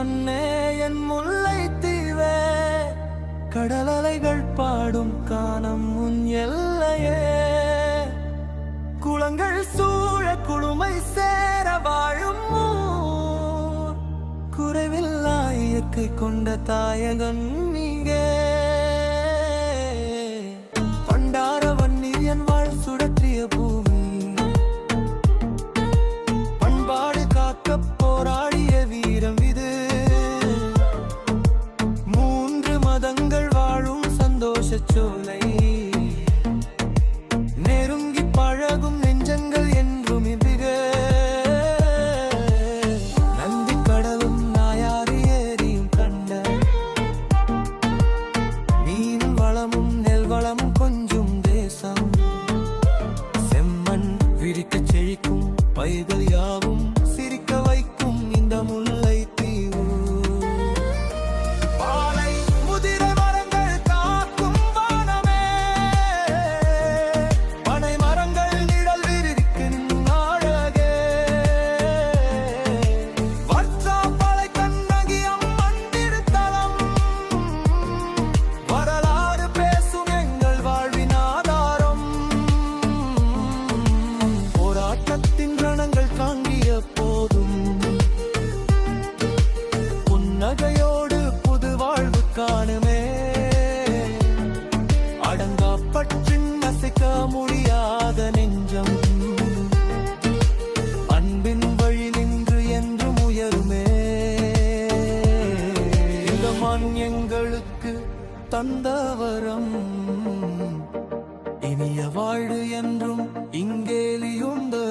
மண்ணே என் முல்லைத்தீவே, கடல் அலைகள் பாடும் காணம் உன் எல்லையே. குளங்கள் சூழ குளுமை சேர வாழும் ஊர், குறைவில்லா இயற்கை கொண்ட தாயகன் நீங்கே. பண்டார வன்னில் என் வாழ் சுழற்றிய பூமி, பண்பாடு காக்க போராடிய வீரம் இது. மூன்று மதங்கள் வாழும் சந்தோஷ சோலை, நெருங்கி பழகும் நெஞ்சங்கள் என்றும் மிக. நந்தி கடலும் நாயாறு ஏரியும் கண்ட, மீன் வளமும் நெல் வளமும் கொஞ்சும் தேசம். செம்மண் விரிக்க செழிக்கும் பயிர்கள் யாவும் சிரிக்க வைக்கும் இந்த முல்லைத்தீவு. பாலை முதிரை மரங்கள் காக்கும் வானமே, பனை மரங்கள் நிழல் விரிக்கும் அழகே. வற்றா பலை கண்ணகி அம்மன் திருத்தலம், வரலாறு பேசும் எங்கள் வாழ்வின் ஆதாரம். போராட்டத்தின் ரணங்கள் தாங்கிய போதும் புன்னகையோடு புது வாழ்வு காணுமே. அடங்கா பற்றின் அசைக்க முடியாத நெஞ்சம், அன்பின் வழி நின்று என்றும் உயருமே. இந்த மண் எங்களுக்கு தந்த வரம், இனிய வாழ்வு என்றும் இங்கேலியுண்டு.